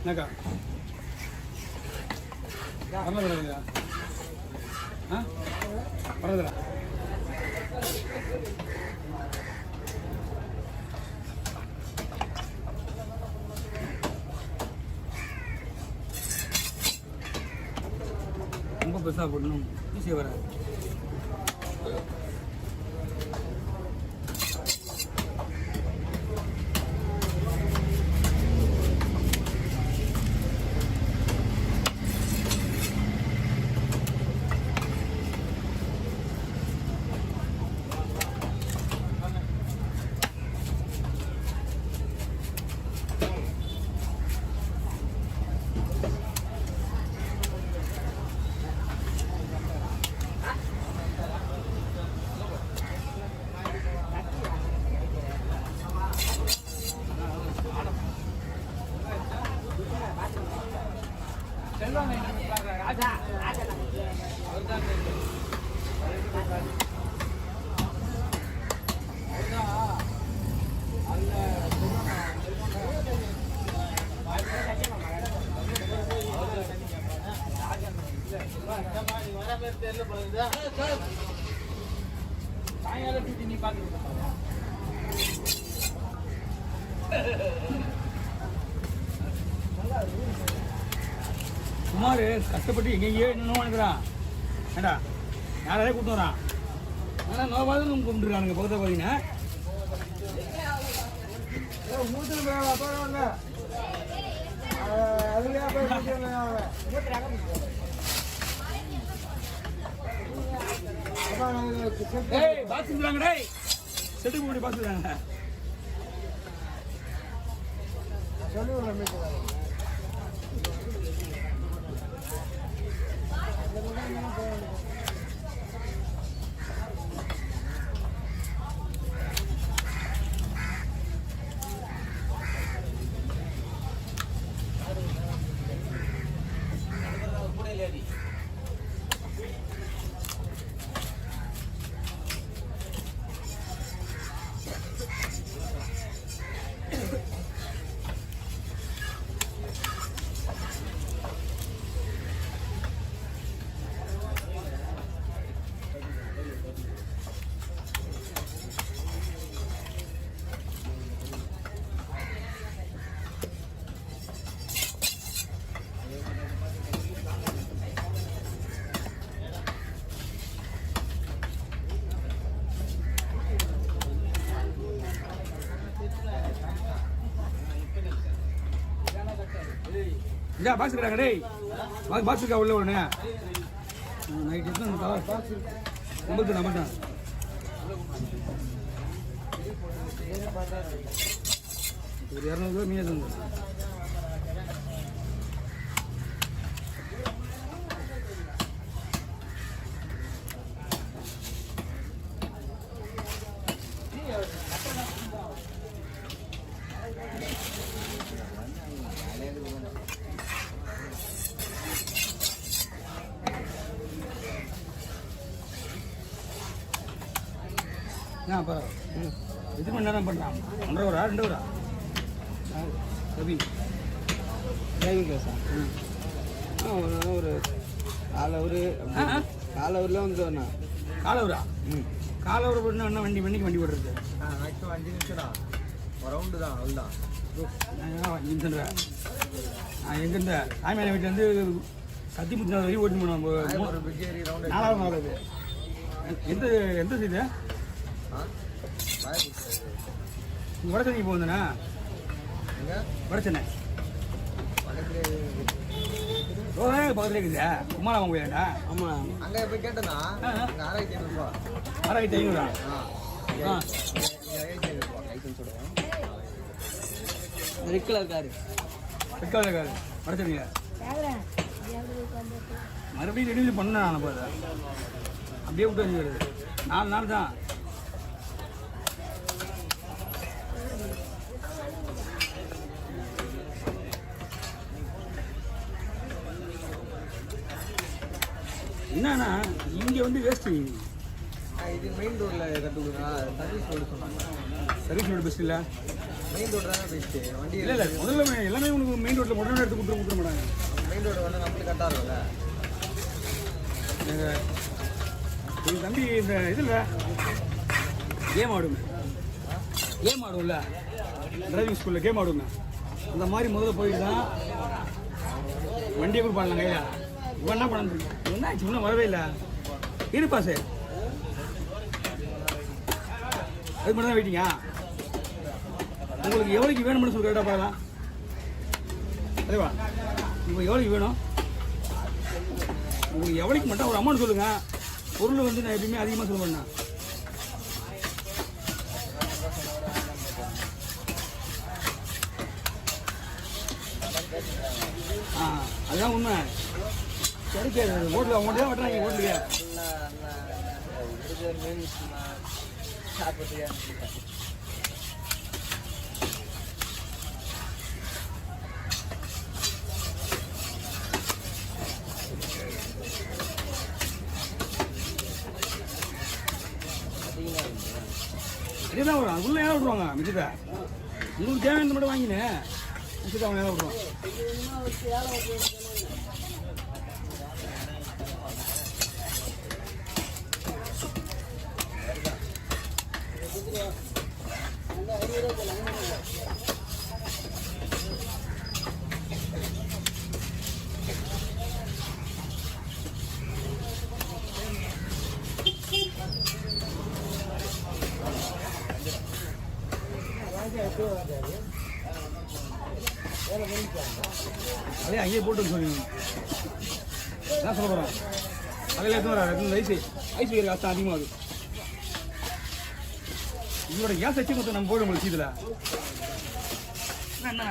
என்னக்கா வரல ஆ வரதுல ரொம்ப பெருசாக போடணும் ஈஸியாக வராது. குமார் கஷ்டப்பட்டு எங்கெங்கேயோ என்னென்னோ நினைக்கிறான். ஏண்டா யாராவது கூப்பிட்டு வரான். ஆனால் நோவாவது கும்பிட்டுருக்கானுங்க பக்கத்தில் பார்த்தீங்கன்னா. பாஸ் சொல்றாங்க செட்டுக்கு முன்னாடி பாஸ் சொல்றாங்க. क्या बात कर रहे हैं बात का उल्ले उन्हें नाइट इतना बात बोलते ना मत यार ना तो मियाँ संग பரவாயில்ல. எத்தனை மணி நேரம் பண்ணுறான்? 1.5 hour 2 hour ரவி டிரைவிங் கிளாஸா? ஒரு 4 hour. 4 hourல வந்துடுவேண்ணா. 4 hour? காலை ஒரு பண்ண என்ன வண்டிக்கு வண்டி ஓடுறது? மேக்ஸிமம் 5 நிமிஷம் தான், ஒரு ரவுண்டு தான், அவ்வளோதான். 5 நிமிஷம். நான் எங்கேருந்த சாமியான வீட்டிலேருந்து சத்தியமுத்தி வரையும் ஓட்டி போனோம். 4 hour. எந்த சைடு? வட சென்னைக்கு போகுதுண்ணா? வட சென்னை பக்கத்துல இருக்குதா? குமாரம் போயிடா? ஆமாம், அங்கே போய் கேட்டேன்னா 6500 6500. Red colour car. வட சென்னையா? மறுபடியும் ரெடியூஸ் பண்ண நான் போத அப்படியே விட்டு வருது. 4 நாள் தான். என்னன்னா இங்கே வந்து வேஸ்ட்டு. இது மெயின் ரோட்டில் கற்றுக்குங்க, சர்வீஸ் ரோடு சொன்னாங்க. சர்வீஸ் ரோடு பெஸ்ட் இல்லை, மெயின் ரோடு தானே பெஸ்ட்டு. வண்டி இல்லை முதல்ல எல்லாமே உனக்கு மெயின் ரோட்டில் உடனே எடுத்து கொடுத்துட மாட்டாங்க. மெயின் ரோடு வந்து நம்மளுக்கு கரெக்டாக இருக்கும்ல. எங்கள் தம்பி இந்த இதில் கேம் ஆடுங்க, டிரைவிங் ஸ்கூலில் கேம் ஆடுங்க. அந்த மாதிரி முதல்ல போயிட்டு தான் வண்டியை கொடுப்பாங்க கையா. இவன் என்ன பண்ண என்ன ஆச்சு? இன்னும் வரவே இல்லை. இருப்பா சார், அதுக்கு மட்டும் தான் வெயிட்டிங்கா? உங்களுக்கு எவ்வளோக்கு வேணும்னு சொல்லி கேட்டால் பார்க்கலாம். அதேவா உங்களுக்கு எவ்வளோக்கு வேணும்? உங்களுக்கு எவ்வளோக்கு மட்டும் ஒரு அமௌண்ட் சொல்லுங்கள். பொருள் வந்து நான் எப்பயுமே அதிகமாக சொல்ல பண்ணேன். அதுதான் உண்மை. கிடைக்காது ஹோட்டலில் அவங்க தான் வெட்டுறாங்க. ஹோட்டலுக்கு இதெல்லாம் வரும். அதுக்குள்ளே ஏன் விட்ருவாங்க மிச்சத்தை? உங்களுக்கு தேவையானது மட்டும் வாங்கினேன், மிச்சத்தை அவங்க ஏன் விட்ருவாங்க? அதே அங்கேயே போட்டு சொல்லுங்க. என்ன சொல்ல போகிறேன்? அதில் எடுத்து வர ஐஸ் வைக்கிற காசு அதிகமாகுது. இதோட கேஸ் வச்சு மொத்தம் நம்ம போட முடியும். இதில் என்ன